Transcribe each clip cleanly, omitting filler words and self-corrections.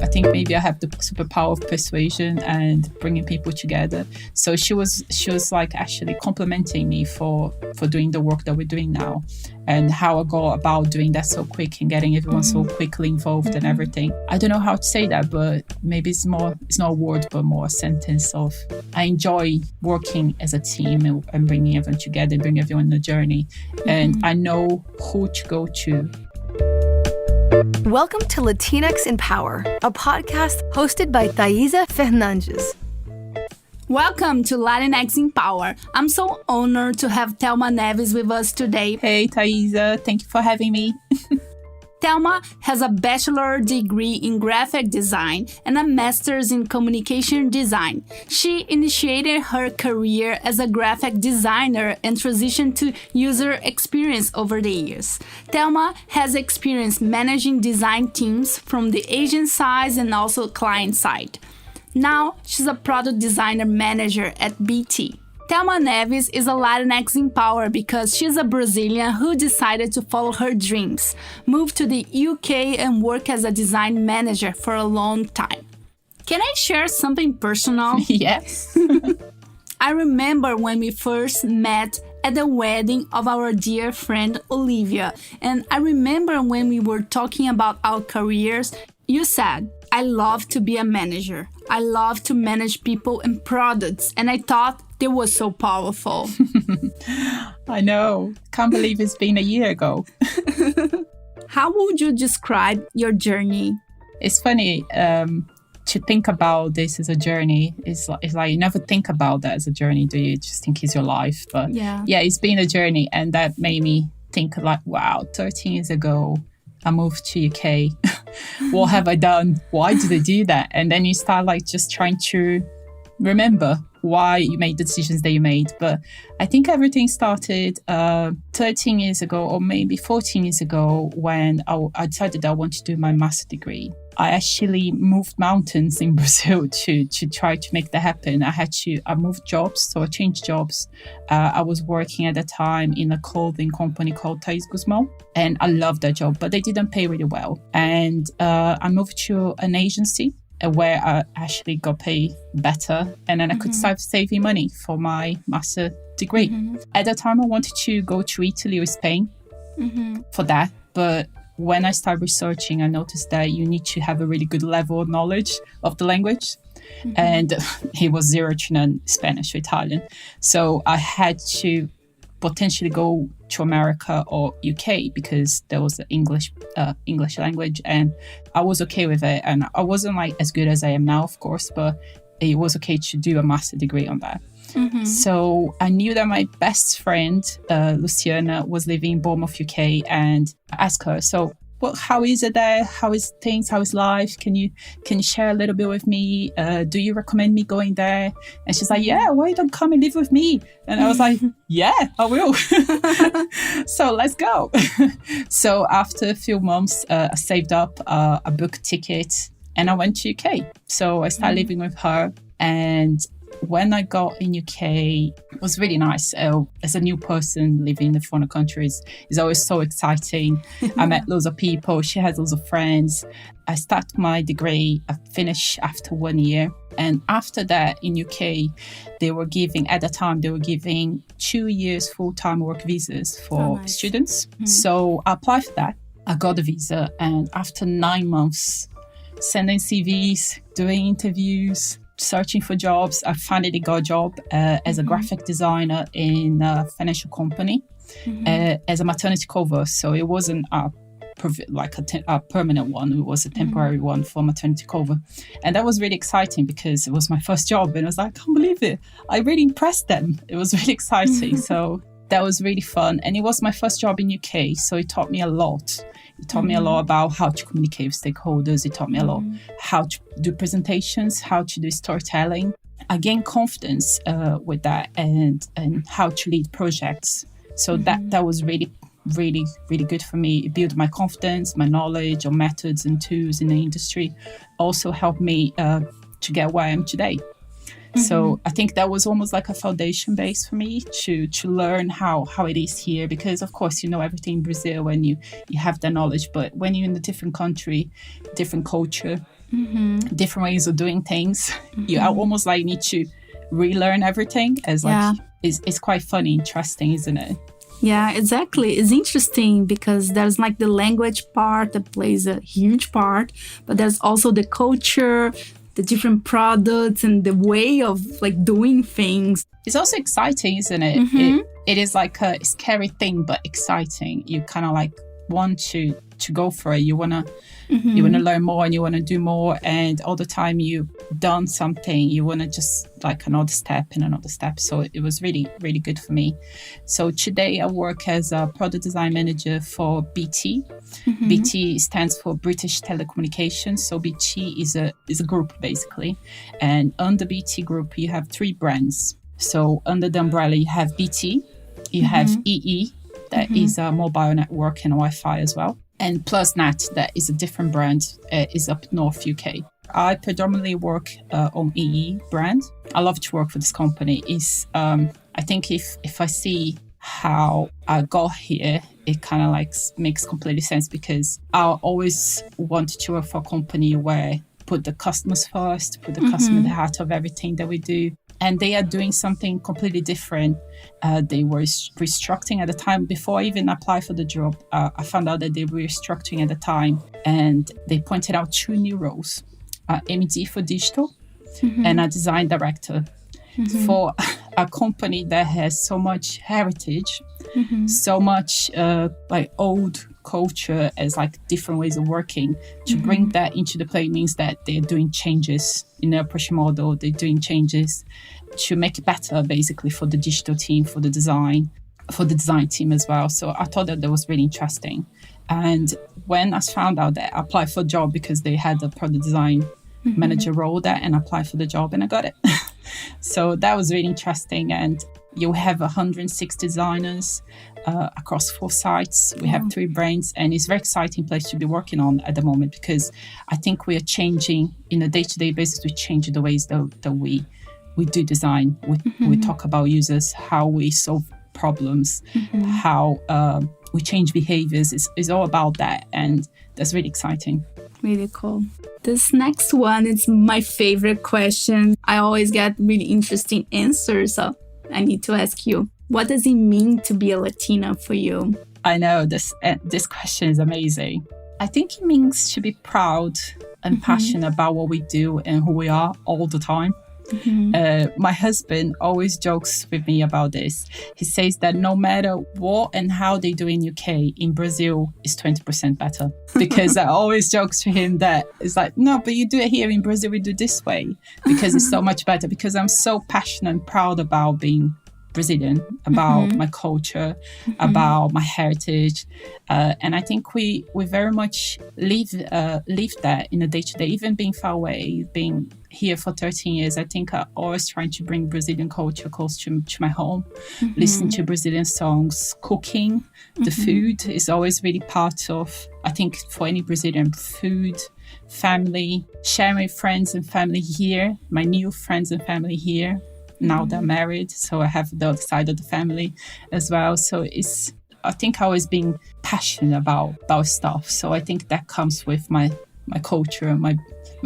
I think maybe I have the superpower of persuasion and bringing people together. So she was like actually complimenting me for doing the work that we're doing now, and how I go about doing that so quick and getting everyone so quickly involved and everything. I don't know how to say that, but maybe it's not a word, but more a sentence of I enjoy working as a team and bringing everyone together, bring everyone on a journey, and I know who to go to. Welcome to Latinx in Power, a podcast hosted by Thaisa Fernandes. Welcome to Latinx in Power. I'm so honored to have Thelma Neves with us today. Hey, Thaisa. Thank you for having me. Thelma has a bachelor degree in graphic design and a master's in communication design. She initiated her career as a graphic designer and transitioned to user experience over the years. Thelma has experience managing design teams from the agent side and also client side. Now, she's a product designer manager at BT. Thelma Neves is a Latinx in Power because she's a Brazilian who decided to follow her dreams, move to the UK and work as a design manager for a long time. Can I share something personal? Yes. I remember when we first met at the wedding of our dear friend Olivia, and I remember when we were talking about our careers, you said, I love to be a manager. I love to manage people and products, and I thought it was so powerful. I know. Can't believe it's been a year ago. How would you describe your journey? It's funny to think about this as a journey. It's like you never think about that as a journey, do you? You just think it's your life. But yeah, it's been a journey, and that made me think like, wow, 13 years ago, I moved to UK. What have I done? Why did I do that? And then you start like just trying to remember why you made the decisions that you made. But I think everything started 13 years ago, or maybe 14 years ago, when I decided that I wanted to do my master's degree. I actually moved mountains in Brazil to try to make that happen. I moved jobs, so I changed jobs. I was working at the time in a clothing company called Thais Guzmão, and I loved that job, but they didn't pay really well. And I moved to an agency where I actually got paid better, and then I could start saving money for my master's degree. At the time, I wanted to go to Italy or Spain for that, but when I started researching, I noticed that you need to have a really good level of knowledge of the language. And it was zero to none Spanish or Italian. So I had to potentially go to America or UK because there was the English language, and I was okay with it. And I wasn't like as good as I am now, of course, but it was okay to do a master's degree on that. So I knew that my best friend, Luciana, was living in Bournemouth, UK, and I asked her, so how is it there? How is things? How is life? Can you share a little bit with me? Do you recommend me going there? And she's like, yeah, why don't come and live with me? And I was like, yeah, I will. So let's go. So after a few months, I saved up, I booked a ticket, and I went to UK. So I started living with her, and when I got in UK, it was really nice. As a new person living in the foreign countries, it's always so exciting. I met loads of people. She has loads of friends. I started my degree. I finished after 1 year. And after that, in UK, at the time, they were giving 2 years full-time work visas for students. So I applied for that. I got the visa. And after 9 months, sending CVs, doing interviews, searching for jobs, I finally got a job as a graphic designer in a financial company as a maternity cover. So it wasn't a permanent one, it was a temporary one for maternity cover. And that was really exciting because it was my first job, and I was like, I can't believe it. I really impressed them. It was really exciting. So that was really fun. And it was my first job in UK, so it taught me a lot. It taught me a lot about how to communicate with stakeholders. It taught me a lot how to do presentations, how to do storytelling. I gained confidence with that, and how to lead projects. So that was really, really, really good for me. It built my confidence, my knowledge on methods and tools in the industry. Also helped me to get where I am today. So I think that was almost like a foundation base for me to learn how it is here, because of course you know everything in Brazil when you have that knowledge, but when you're in a different country, different culture, different ways of doing things. You almost like need to relearn everything as like it's quite funny, interesting, isn't it? Yeah, exactly. It's interesting because there's like the language part that plays a huge part, but there's also the culture, the different products and the way of like doing things. It's also exciting, isn't it? It is like a scary thing, but exciting. You kind of like want to go for it. You want to learn more and you want to do more. And all the time you've done something, you want to just like another step and another step. So it was really, really good for me. So today I work as a product design manager for BT. BT stands for British Telecommunications. So BT is a group basically. And under BT group, you have 3 brands. So under the umbrella, you have BT, you have EE, that is a mobile network and Wi-Fi as well. And PlusNet, that is a different brand, is up north UK. I predominantly work on EE brand. I love to work for this company. I think if I see how I got here, it kind of like makes completely sense because I always wanted to work for a company where put the customers first, put the customer at the heart of everything that we do. And they are doing something completely different. They were restructuring at the time. Before I even applied for the job, I found out that they were restructuring at the time. And they pointed out 2 new roles, MD for digital and a design director for a company that has so much heritage, so much like old culture as like different ways of working. To bring that into the play means that they're doing changes in their operation model. They're doing changes to make it better basically for the digital team, for the design team as well. So I thought that was really interesting. And when I found out that I applied for a job because they had a product design manager role there, and I applied for the job and I got it. So that was really interesting. And you have 160 designers across 4 sites. We have 3 brands, and it's a very exciting place to be working on at the moment because I think we are changing in a day-to-day basis. We change the ways that we do design. We talk about users, how we solve problems, how we change behaviors. It's all about that, and that's really exciting. Really cool. This next one is my favorite question. I always get really interesting answers, so I need to ask you, what does it mean to be a Latina for you? I know this question is amazing. I think it means to be proud and passionate about what we do and who we are all the time. My husband always jokes with me about this. He says that no matter what and how they do in UK, in Brazil is 20% better. Because I always jokes to him that it's like, no, but you do it here in Brazil, we do this way because it's so much better. Because I'm so passionate and proud about being Brazilian, about my culture, about my heritage. And I think we very much live that in a day-to-day, even being far away, being here for 13 years. I think I'm always trying to bring Brazilian culture close to my home, listening to Brazilian songs, cooking. The food is always really part of, I think, for any Brazilian, food, family, sharing with friends and family here, my new friends and family here. Now they're married, so I have the other side of the family as well. So I think I always being passionate about stuff. So I think that comes with my culture, my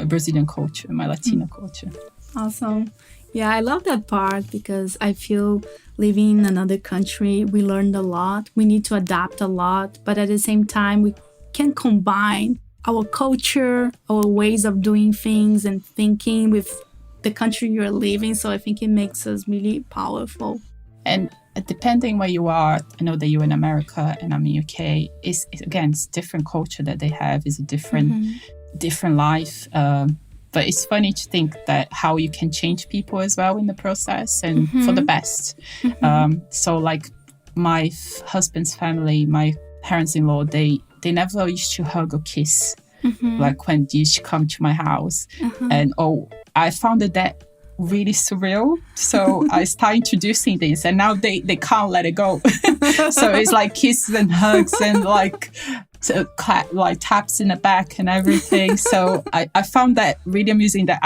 Brazilian culture, my Latino culture. Awesome. Yeah, I love that part because I feel living in another country, we learned a lot. We need to adapt a lot, but at the same time, we can combine our culture, our ways of doing things and thinking with the country you're living. So I think it makes us really powerful. And depending where you are, I know that you're in America and I'm in UK, it's different culture that they have, is a different life. But it's funny to think that how you can change people as well in the process and for the best. So like my husband's family, my parents-in-law, they never used to hug or kiss. Like when they used to come to my house. And I found that really surreal. So I started introducing this and now they can't let it go. So it's like kisses and hugs and like taps in the back and everything. So I found that really amusing that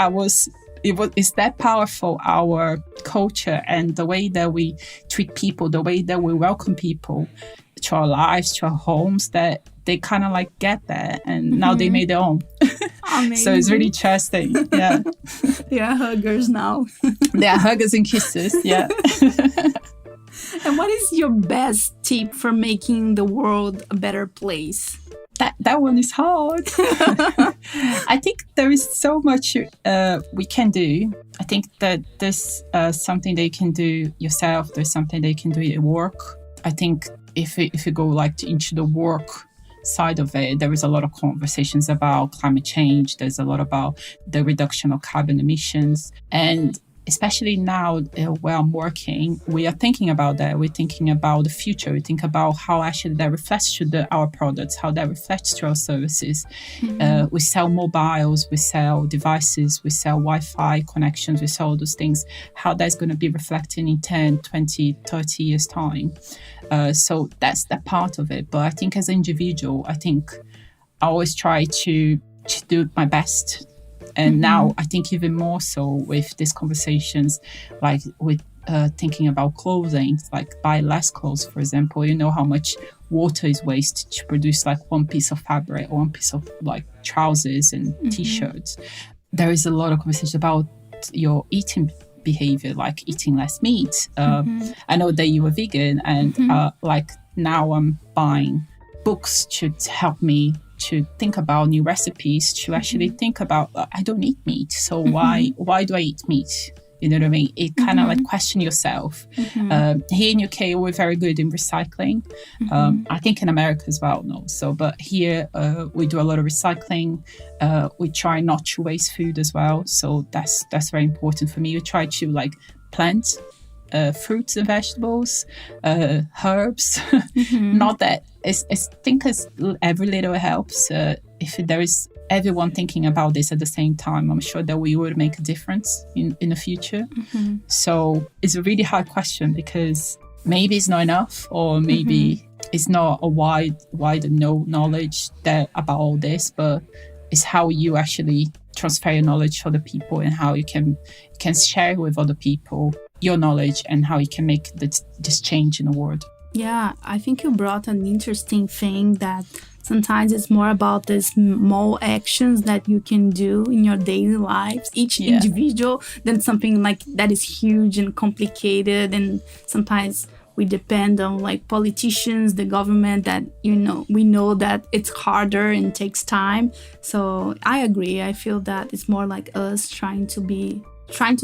it's that powerful, our culture and the way that we treat people, the way that we welcome people to our lives, to our homes, that they kind of like get that, and now they made their own. So it's really interesting. Yeah. They are huggers now. They are huggers and kisses. Yeah. And what is your best tip for making the world a better place? That one is hard. I think there is so much we can do. I think that there's something that you can do yourself. There's something that you can do at work. I think if you go like into the work side of it, there is a lot of conversations about climate change. There's a lot about the reduction of carbon emissions. And especially now where I'm working, we are thinking about that. We're thinking about the future. We think about how actually that reflects to our products, how that reflects to our services. We sell mobiles, we sell devices, we sell Wi-Fi connections, we sell all those things, how that's going to be reflecting in 10, 20, 30 years' time. So that's that part of it. But I think as an individual, I always try to do my best. And now I think even more so with these conversations, like with thinking about clothing, like buy less clothes, for example. You know how much water is wasted to produce like one piece of fabric or one piece of like trousers and T-shirts. There is a lot of conversation about your eating behavior, like eating less meat. I know that you are vegan, and like now I'm buying books to help me to think about new recipes, to actually think about, I don't eat meat, so why do I eat meat? You know what I mean? It kind of like question yourself. Here in UK, we're very good in recycling. I think in America as well, no. So, but here we do a lot of recycling. We try not to waste food as well. So that's very important for me. We try to like plant fruits and vegetables, herbs. Not that I think every little helps. If there is everyone thinking about this at the same time, I'm sure that we would make a difference in the future. So it's a really hard question, because maybe it's not enough, or maybe it's not a wide knowledge about all this, but it's how you actually transfer your knowledge to other people, and how you can share with other people your knowledge, and how you can make this change in the world. Yeah, I think you brought an interesting thing, that sometimes it's more about the small actions that you can do in your daily lives, each individual, than something like that is huge and complicated. And sometimes we depend on like politicians, the government, that, you know, we know that it's harder and takes time. So I agree. I feel that it's more like us trying to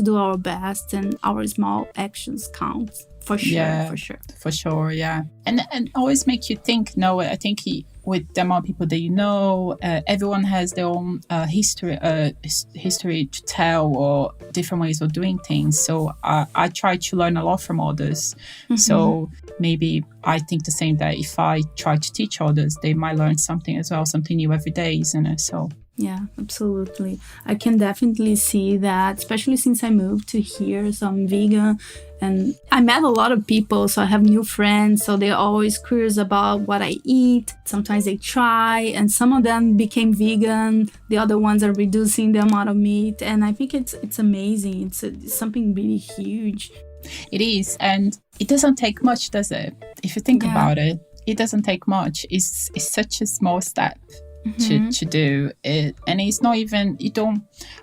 do our best, and our small actions count. For sure, yeah. And always make you think. No, I think with the amount of people that you know, everyone has their own history to tell, or different ways of doing things. So I try to learn a lot from others. So maybe I think the same, that if I try to teach others, they might learn something as well, something new every day, isn't it? So. Yeah, absolutely. I can definitely see that, especially since I moved to here. So I'm vegan, and I met a lot of people, so I have new friends. So they're always curious about what I eat. Sometimes they try, and some of them became vegan. The other ones are reducing the amount of meat. And I think it's amazing. It's something really huge. It is. And it doesn't take much, does it? If you think about it, it doesn't take much. It's such a small step to do it. And it's not even,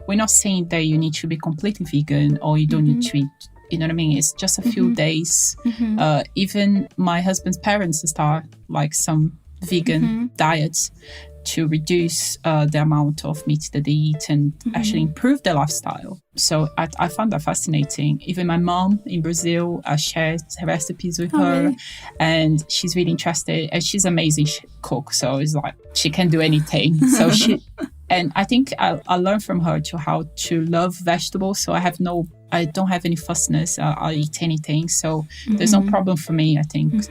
we're not saying that you need to be completely vegan, or you don't need to eat, you know what I mean? It's just a few days. Even my husband's parents start like some vegan diets to reduce the amount of meat that they eat, and actually improve their lifestyle. So I found that fascinating. Even my mom in Brazil, I shared recipes with her, and she's really interested, and she's an amazing cook. So it's like she can do anything. So and I think I learned from her how to love vegetables. So I don't have any fussness. I'll eat anything. So there's no problem for me, I think,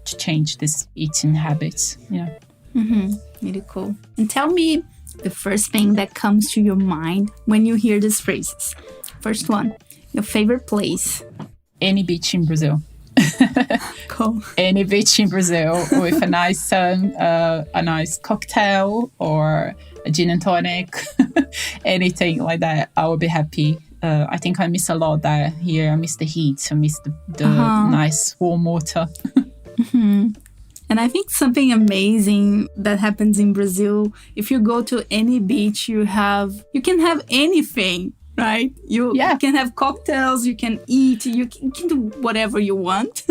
to change this eating habits. Yeah. Really cool. And tell me the first thing that comes to your mind when you hear these phrases. First one, your favorite place. Any beach in Brazil. Cool. Any beach in Brazil with a nice sun, a nice cocktail, or a gin and tonic, anything like that. I would be happy. I think I miss a lot that here. I miss the heat. I miss the nice warm water. And I think something amazing that happens in Brazil, if you go to any beach, you can have anything, right? You can have cocktails, you can eat, you can do whatever you want.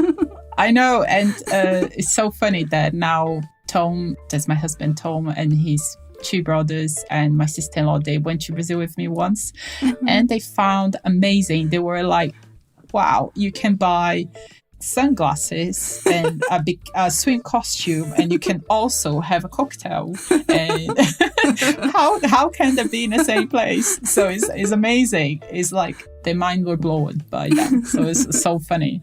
I know. And it's so funny that now Tom, that's my husband, Tom, and his 2 brothers and my sister-in-law, they went to Brazil with me once and they found amazing. They were like, wow, you can buy sunglasses and a swim costume, and you can also have a cocktail. And how can they be in the same place? So it's amazing. It's like their mind were blown by that. So it's so funny.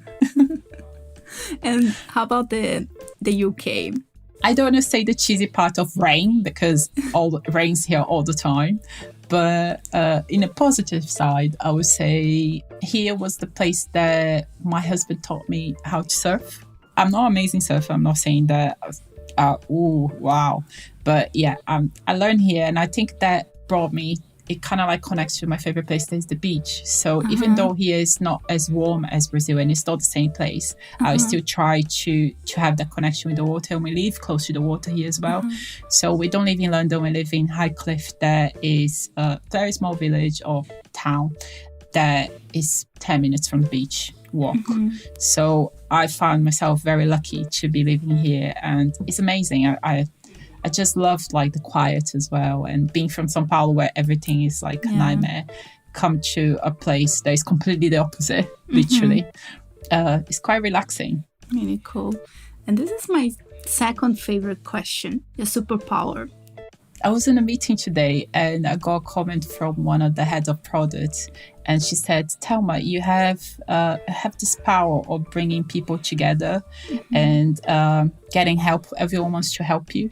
And how about the UK? I don't want to say the cheesy part of rain, because it rains here all the time. But in a positive side, I would say here was the place that my husband taught me how to surf. I'm not an amazing surfer. I'm not saying that, wow. But yeah, I learned here, and I think that brought me, it kind of like connects to my favorite place, that is the beach. So even though here is not as warm as Brazil and it's not the same place, I still try to have that connection with the water, and we live close to the water here as well. So we don't live in London, we live in Highcliffe. That is a very small village or town that is 10 minutes from the beach walk. So I found myself very lucky to be living here, and it's amazing. I just loved like the quiet as well, and being from São Paulo where everything is like a nightmare, come to a place that is completely the opposite, literally. It's quite relaxing. Really cool. And this is my second favorite question, your superpower. I was in a meeting today and I got a comment from one of the heads of product, and she said, Thelma, you have this power of bringing people together and getting help. Everyone wants to help you.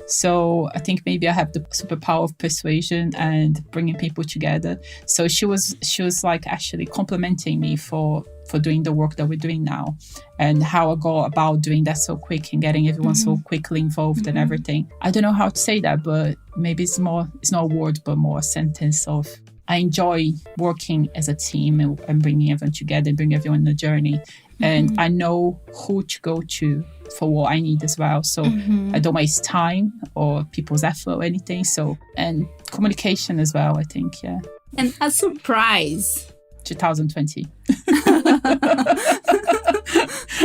So I think maybe I have the superpower of persuasion and bringing people together. So she was like actually complimenting me for doing the work that we're doing now, and how I go about doing that so quick and getting everyone so quickly involved and everything. I don't know how to say that, but maybe it's not a word, but more a sentence of, I enjoy working as a team and bringing everyone together, bring everyone on the journey. And I know who to go to for what I need as well. So I don't waste time or people's effort or anything. So, and communication as well, I think, yeah. And a surprise. 2020.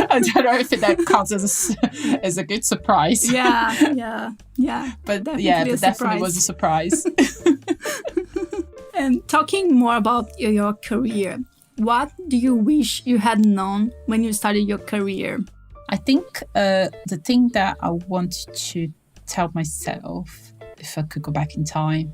I don't know if that counts as a good surprise. Yeah. But definitely was a surprise. And talking more about your career, what do you wish you had known when you started your career? I think the thing that I wanted to tell myself, if I could go back in time,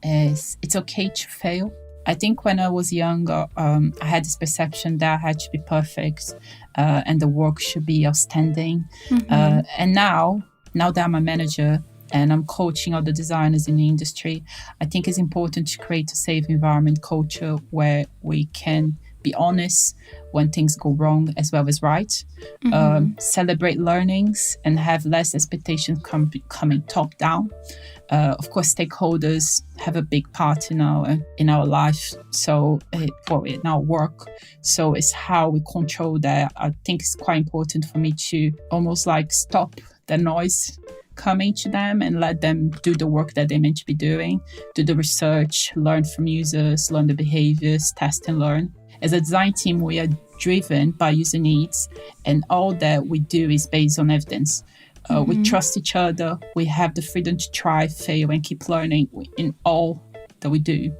is it's okay to fail. I think when I was younger, I had this perception that I had to be perfect and the work should be outstanding. And now that I'm a manager and I'm coaching other designers in the industry, I think it's important to create a safe environment culture where we can be honest when things go wrong as well as right, celebrate learnings and have less expectations coming top down. Of course, stakeholders have a big part in our life, so in our work. So it's how we control that. I think it's quite important for me to almost like stop the noise coming to them and let them do the work that they're meant to be doing, do the research, learn from users, learn the behaviors, test and learn. As a design team, we are driven by user needs, and all that we do is based on evidence. We trust each other. We have the freedom to try, fail, and keep learning in all that we do.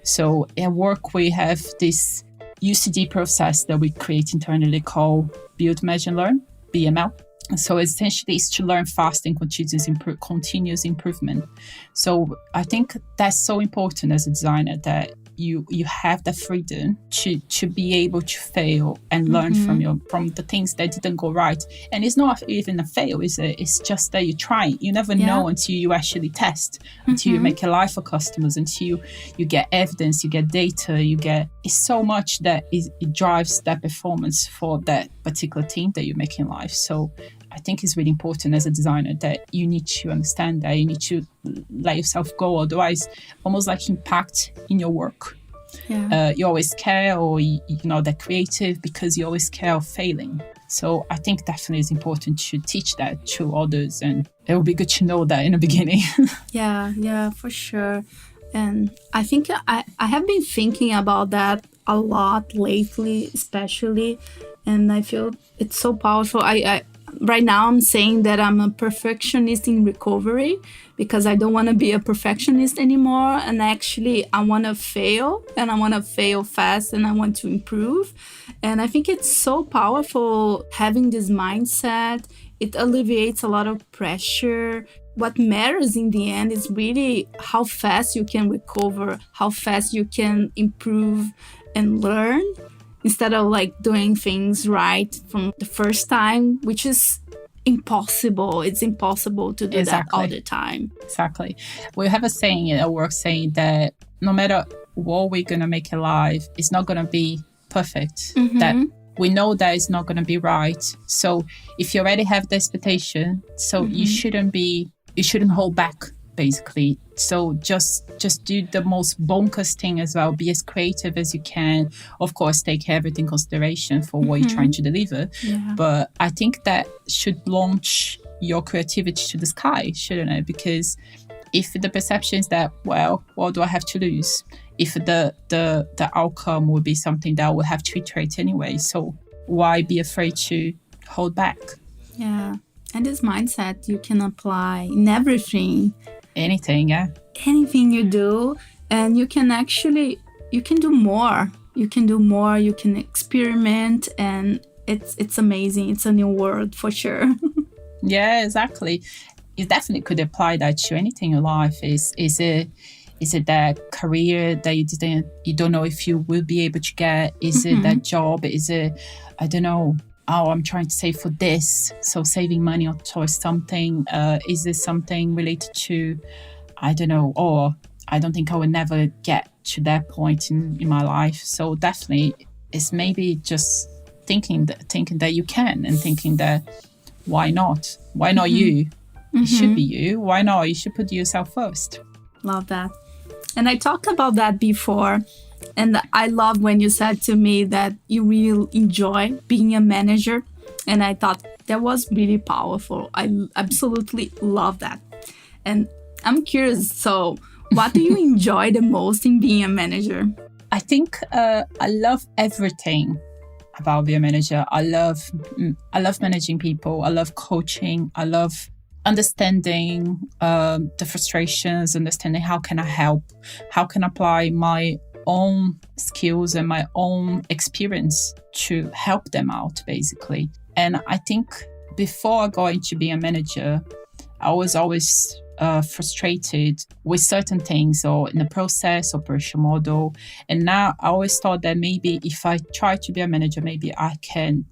So at work, we have this UCD process that we create internally called Build, Measure, Learn, BML. So essentially, it's to learn fast and continuous improvement. So I think that's so important as a designer, that you have the freedom to be able to fail and learn from the things that didn't go right. And it's not even a fail, is it? It's just that you're trying. You never know until you actually test, until you make a life for customers, until you get evidence, you get data, it's so much that it drives that performance for that particular team that you're making live. So I think it's really important as a designer that you need to understand that you need to let yourself go, otherwise almost like impact in your work. You always care, or you're not that creative because you always care of failing. So I think definitely it's important to teach that to others, and it would be good to know that in the beginning. Yeah, for sure. And I think I have been thinking about that a lot lately, especially, and I feel it's so powerful. I right now I'm saying that I'm a perfectionist in recovery because I don't want to be a perfectionist anymore. And actually, I want to fail, and I want to fail fast, and I want to improve. And I think it's so powerful having this mindset. It alleviates a lot of pressure. What matters in the end is really how fast you can recover, how fast you can improve and learn, instead of like doing things right from the first time, which is impossible. It's impossible to do that all the time. Exactly. We have a saying at work saying that no matter what we're going to make in life, it's not going to be perfect. That we know that it's not going to be right. So if you already have the expectation, so you shouldn't hold back, basically. So just do the most bonkers thing as well. Be as creative as you can. Of course, take everything in consideration for what you're trying to deliver. Yeah. But I think that should launch your creativity to the sky, shouldn't it? Because if the perception is that, well, what do I have to lose? If the outcome would be something that I will have to iterate anyway. So why be afraid to hold back? Yeah. And this mindset you can apply in everything. Anything, yeah. Anything you do. And you can do more. You can do more, you can experiment, and it's amazing. It's a new world for sure. Yeah, exactly. You definitely could apply that to anything in life. Is it that career that you don't know if you will be able to get? Is it that job? Is it, I don't know, I'm trying to save for this, so saving money towards something. Is this something related to, I don't know, or I don't think I will never get to that point in my life. So definitely it's maybe just thinking that you can, and thinking that why not you? It should be you. Why not? You should put yourself first. Love that. And I talked about that before. And I love when you said to me that you really enjoy being a manager. And I thought that was really powerful. I absolutely love that. And I'm curious, so what do you enjoy the most in being a manager? I think I love everything about being a manager. I love managing people. I love coaching. I love understanding the frustrations, understanding how can I help, how can I apply my own skills and my own experience to help them out, basically. And I think before I got into being a manager, I was always frustrated with certain things, or in the process, operation model. And now I always thought that maybe if I try to be a manager, maybe I can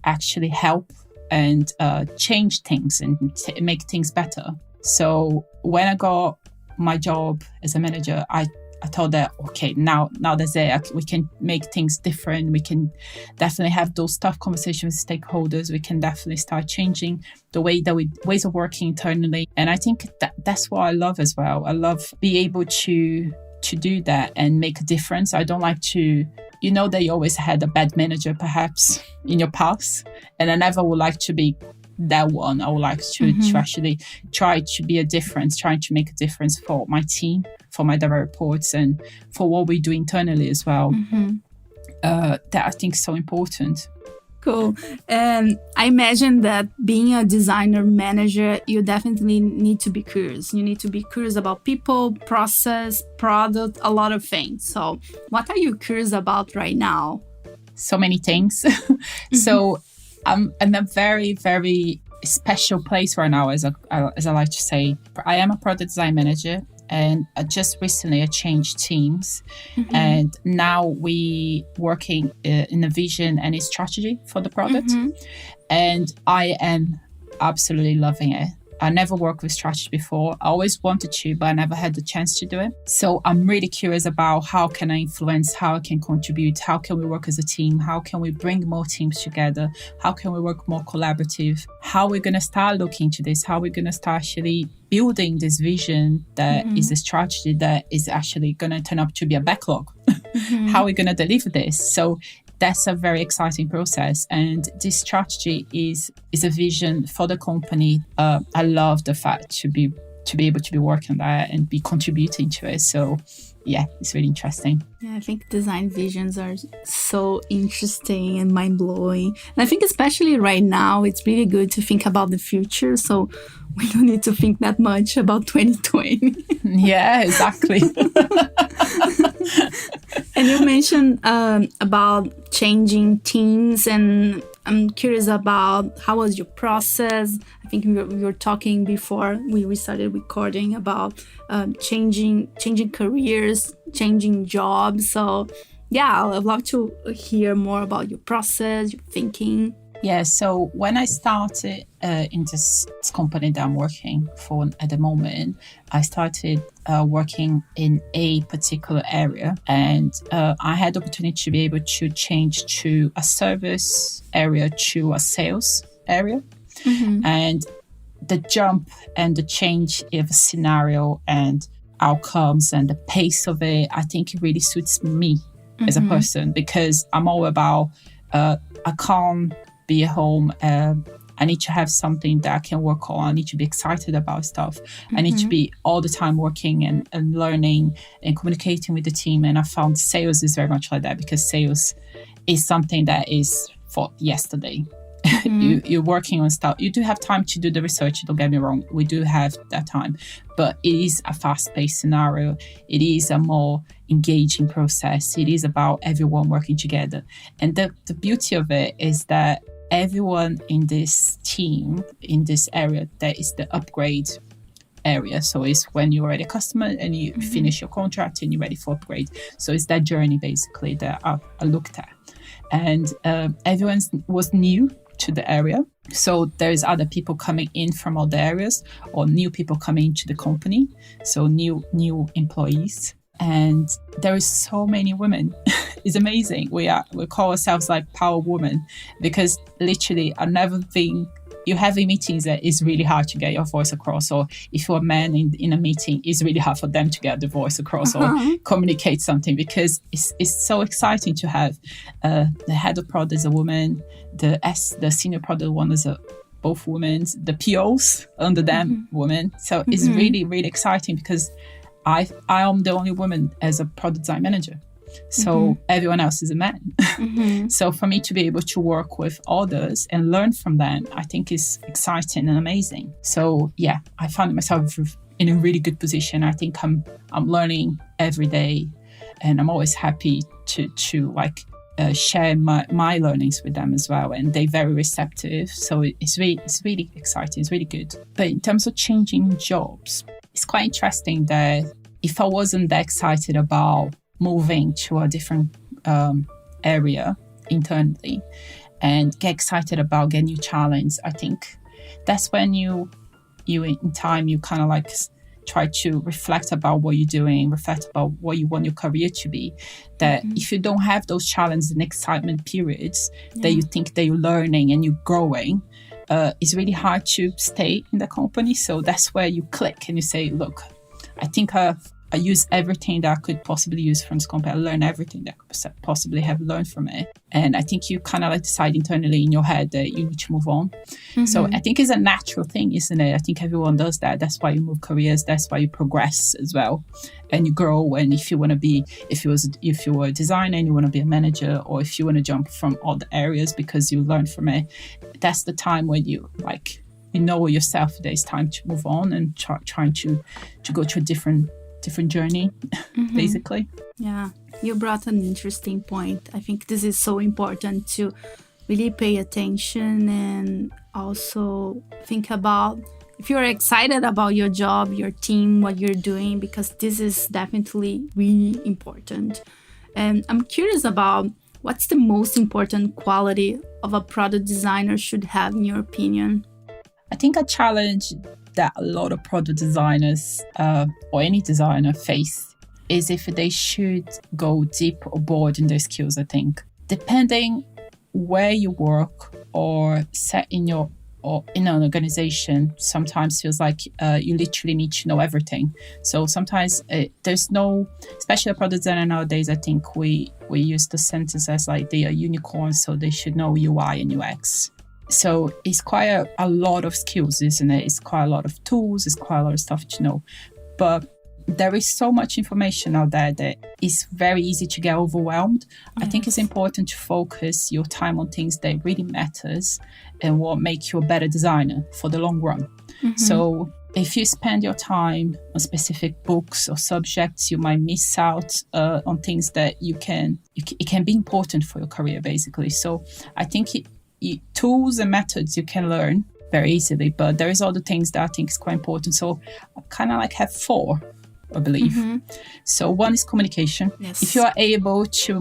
actually help and change things and make things better. So when I got my job as a manager, I thought that, okay, now that's it. We can make things different. We can definitely have those tough conversations with stakeholders. We can definitely start changing the ways of working internally. And I think that's what I love as well. I love being able to do that and make a difference. I don't like to, you know, that you always had a bad manager perhaps in your past, and I never would like to be that one. I would like to actually try to be a difference, trying to make a difference for my team, for my direct reports, and for what we do internally as well. That I think is so important. Cool. And I imagine that being a designer manager, you definitely need to be curious. You need to be curious about people, process, product, a lot of things. So what are you curious about right now? So many things. So I'm in a very, very special place right now, as I like to say. I am a product design manager, and just recently I changed teams, and now we working in a vision and a strategy for the product, and I am absolutely loving it. I never worked with strategy before. I always wanted to, but I never had the chance to do it. So I'm really curious about how can I influence, how I can contribute, how can we work as a team, how can we bring more teams together, how can we work more collaborative, how we're going to start looking into this, how we're going to start actually building this vision that is a strategy that is actually going to turn up to be a backlog. How are we going to deliver this? So that's a very exciting process. And this strategy is a vision for the company. I love the fact to be able to be working there and be contributing to it. So yeah, it's really interesting. Yeah, I think design visions are so interesting and mind-blowing. And I think especially right now, it's really good to think about the future. So we don't need to think that much about 2020. Yeah, exactly. And you mentioned about changing teams, and I'm curious about how was your process. I think we were talking before we started recording about changing careers, changing jobs. So yeah, I'd love to hear more about your process, your thinking. Yeah, so when I started in this company that I'm working for at the moment, I started working in a particular area, and I had the opportunity to be able to change to a service area to a sales area. Mm-hmm. And the jump and the change of a scenario and outcomes and the pace of it, I think it really suits me as a person, because I'm all about I can't be at home. I need to have something that I can work on. I need to be excited about stuff. I need to be all the time working and learning and communicating with the team. And I found sales is very much like that, because sales is something that is for yesterday. You're working on stuff. You do have time to do the research, don't get me wrong. We do have that time. But it is a fast-paced scenario. It is a more engaging process. It is about everyone working together. And the beauty of it is that everyone in this team, in this area, that is the upgrade area. So it's when you're already a customer and you finish your contract and you're ready for upgrade. So it's that journey basically that I looked at. And everyone was new to the area. So there's other people coming in from other areas, or new people coming into the company. So new employees. And there is so many women. It's amazing. We call ourselves like power women, because literally I've never been, you're having meetings that it's really hard to get your voice across, or if you're a man in a meeting, it's really hard for them to get the voice across or communicate something, because it's so exciting to have the head of product is a woman, the senior product one is both women, the POs under them women. So it's really, really exciting, because I am the only woman as a product design manager. So everyone else is a man. So for me to be able to work with others and learn from them, I think is exciting and amazing. So yeah, I found myself in a really good position. I think I'm learning every day, and I'm always happy to share my learnings with them as well. And they're very receptive. So it's really exciting. It's really good. But in terms of changing jobs, it's quite interesting that if I wasn't that excited about moving to a different area internally and get excited about getting new challenge, I think that's when you in time you kind of like try to reflect about what you're doing, reflect about what you want your career to be. That if you don't have those challenges and excitement periods that you think that you're learning and you're growing, it's really hard to stay in the company. So that's where you click and you say, look, I think I use everything that I could possibly use from this company. I learn everything that I could possibly have learned from it. And I think you kind of like decide internally in your head that you need to move on. So I think it's a natural thing, isn't it? I think everyone does that. That's why you move careers. That's why you progress as well. And you grow. And if you want to be, if you were a designer and you want to be a manager, or if you want to jump from other areas because you learn from it, that's the time when you know yourself that it's time to move on and trying to go to a different journey, basically. Yeah, you brought an interesting point. I think this is so important to really pay attention and also think about if you're excited about your job, your team, what you're doing, because this is definitely really important. And I'm curious about what's the most important quality of a product designer should have in your opinion? I think a challenge that a lot of product designers or any designer face is if they should go deep or broad in their skills. I think depending where you work or set in your or in an organization sometimes feels like you literally need to know everything. So sometimes there's no, especially a product designer nowadays, I think we use the sentence as like they are unicorns, so they should know UI and UX. So it's quite a lot of skills, isn't it? It's quite a lot of tools, it's quite a lot of stuff to know. But there is so much information out there that it's very easy to get overwhelmed. Yes. I think it's important to focus your time on things that really matters and what make you a better designer for the long run. Mm-hmm. So if you spend your time on specific books or subjects, you might miss out on things that it can be important for your career, basically. So I think tools and methods you can learn very easily, but there is other things that I think is quite important. So I kind of like have 4, I believe. Mm-hmm. So one is communication. Yes. If you are able to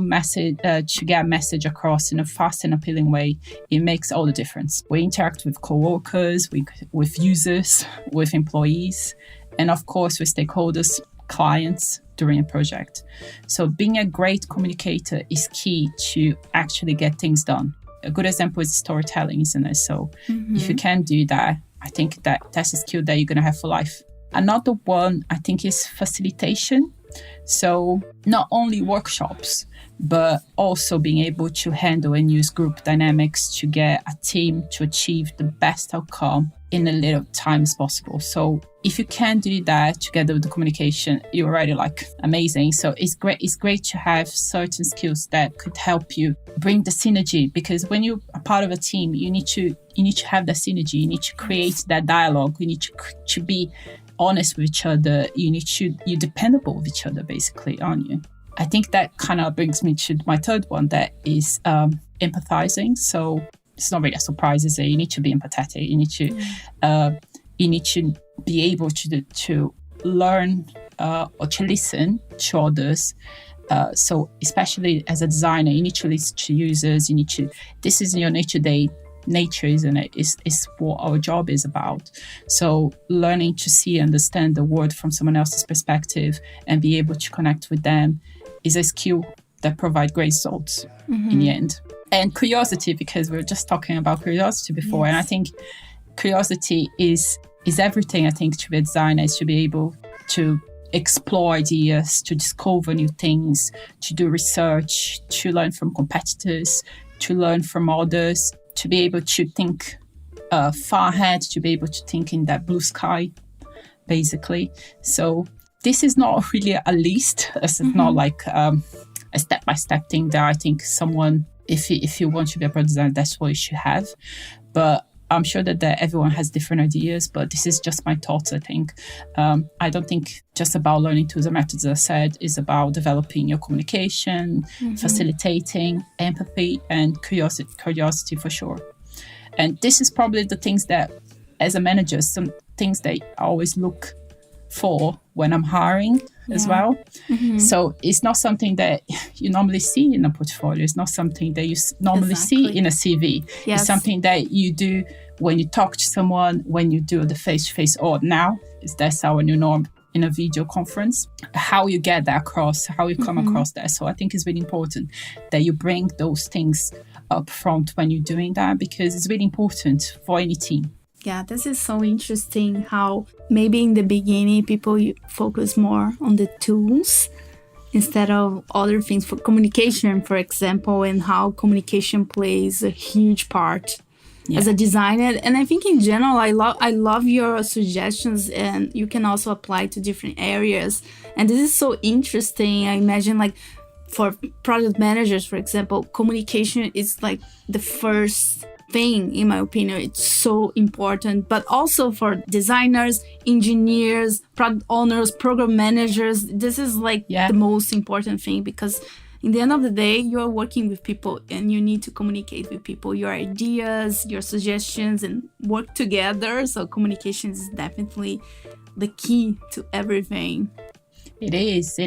get a message across in a fast and appealing way, it makes all the difference. We interact with co-workers, with users, with employees, and of course with stakeholders, clients during a project. So being a great communicator is key to actually get things done. A good example is storytelling, isn't it? So if you can do that, I think that's a skill that you're going to have for life. Another one, I think, is facilitation. So not only workshops, but also being able to handle and use group dynamics to get a team to achieve the best outcome in a little time as possible. So if you can do that together with the communication, you're already like amazing. So it's great to have certain skills that could help you bring the synergy, because when you're a part of a team, you need to have that synergy. You need to create that dialogue. You need to be honest with each other. You're dependable with each other, basically, aren't you? I think that kind of brings me to my third one, that is empathizing. So it's not really a surprise, is it? You need to be empathetic. You need to be able to learn or to listen to others. So especially as a designer, you need to listen to users. This is your nature, isn't it? Is what our job is about. So learning to see and understand the world from someone else's perspective and be able to connect with them is a skill that provides great results in the end. And curiosity, because we were just talking about curiosity before. Yes. And I think curiosity is everything. I think to be a designer is to be able to explore ideas, to discover new things, to do research, to learn from competitors, to learn from others, to be able to think far ahead, to be able to think in that blue sky, basically. So this is not really a list. It's not like a step-by-step thing that I think someone, if you want to be a product designer, that's what you should have. But I'm sure that everyone has different ideas, but this is just my thoughts, I think. I don't think just about learning tools and methods, as I said. It's about developing your communication, facilitating, empathy, and curiosity for sure. And this is probably the things that, as a manager, some things that I always look for when I'm hiring as well. So it's not something that you normally see in a portfolio. It's not something that you normally see in a CV. Yes. It's something that you do when you talk to someone, when you do the face-to-face, or now that's our new norm in a video conference. How you get that across, how you come across that. So I think it's really important that you bring those things up front when you're doing that, because it's really important for any team. Yeah, this is so interesting how maybe in the beginning people focus more on the tools instead of other things, for communication, for example, and how communication plays a huge part as a designer. And I think in general, I love your suggestions, and you can also apply to different areas. And this is so interesting. I imagine like for product managers, for example, communication is like the first thing, in my opinion. It's so important. But also for designers, engineers, product owners, program managers, this is like the most important thing, because in the end of the day, you're working with people and you need to communicate with people, your ideas, your suggestions, and work together. So communication is definitely the key to everything. It is.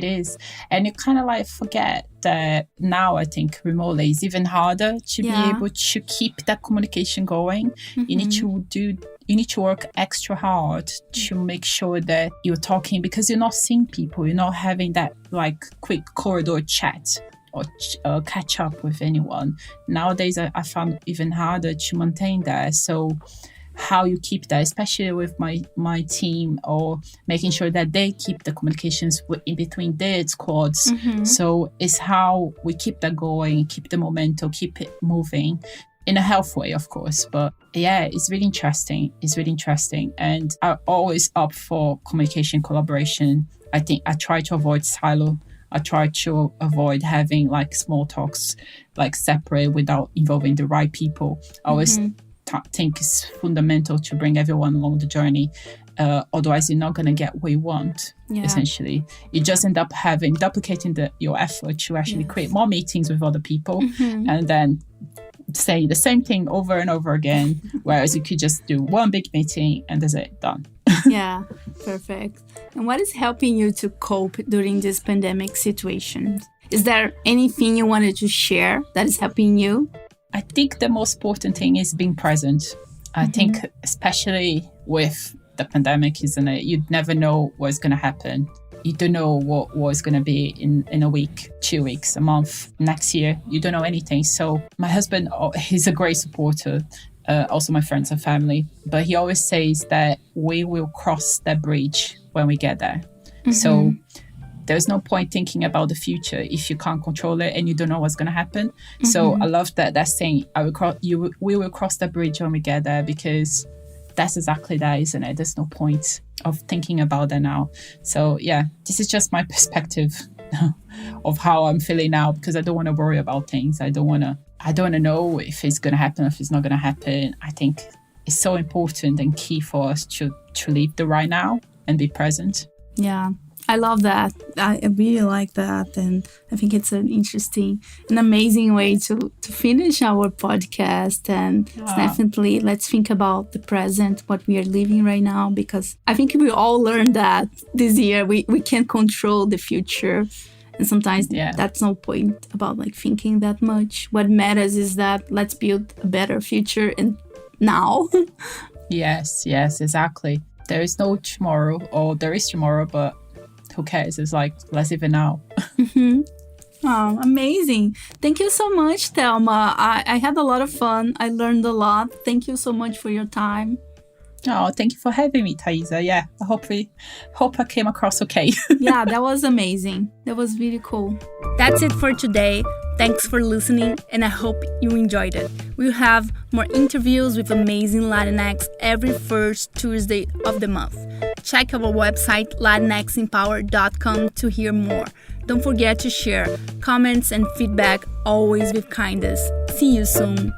And you kind of like forget that now I think remotely is even harder to be able to keep that communication going. You need to work extra hard to make sure that you're talking, because you're not seeing people, you're not having that like quick corridor chat or catch up with anyone. Nowadays, I found even harder to maintain that. So how you keep that, especially with my team, or making sure that they keep the communications in between their squads. So it's how we keep that going, keep the momentum, keep it moving in a healthy way, of course. But yeah, it's really interesting. And I'm always up for communication, collaboration. I think I try to avoid silo. I try to avoid having like small talks, like separate without involving the right people. I always think it's fundamental to bring everyone along the journey. Otherwise, you're not going to get what you want, essentially. You just end up duplicating your effort to actually create more meetings with other people and then say the same thing over and over again. Whereas you could just do one big meeting and that's it, done. Yeah, perfect. And what is helping you to cope during this pandemic situation? Is there anything you wanted to share that is helping you? I think the most important thing is being present. I think especially with the pandemic, isn't it? You'd never know what's going to happen. You don't know what was going to be in a week, 2 weeks, a month, next year. You don't know anything. So my husband, he's a great supporter. Also my friends and family. But he always says that we will cross that bridge when we get there. So there's no point thinking about the future if you can't control it and you don't know what's going to happen. So I love that saying, we will cross the bridge when we get there, because that's exactly that, isn't it? There's no point of thinking about that now. So yeah, this is just my perspective of how I'm feeling now, because I don't want to worry about things. I don't want to know if it's going to happen, if it's not going to happen. I think it's so important and key for us to live the right now and be present. Yeah. I love that. I really like that. And I think it's an interesting and amazing way to finish our podcast. And it's definitely, let's think about the present, what we are living right now, because I think we all learned that this year. We can't control the future. And sometimes that's no point about like thinking that much. What matters is that let's build a better future and now. Yes, exactly. There is no tomorrow, or there is tomorrow, but who cares? It's like, let's live it now. Oh, amazing. Thank you so much, Thelma. I had a lot of fun. I learned a lot. Thank you so much for your time. Oh, thank you for having me, Thaisa. Yeah, I hope I came across okay. Yeah, that was amazing. That was really cool. That's it for today. Thanks for listening, and I hope you enjoyed it. We'll have more interviews with amazing Latinx every first Tuesday of the month. Check our website, latinxempower.com, to hear more. Don't forget to share comments and feedback, always with kindness. See you soon.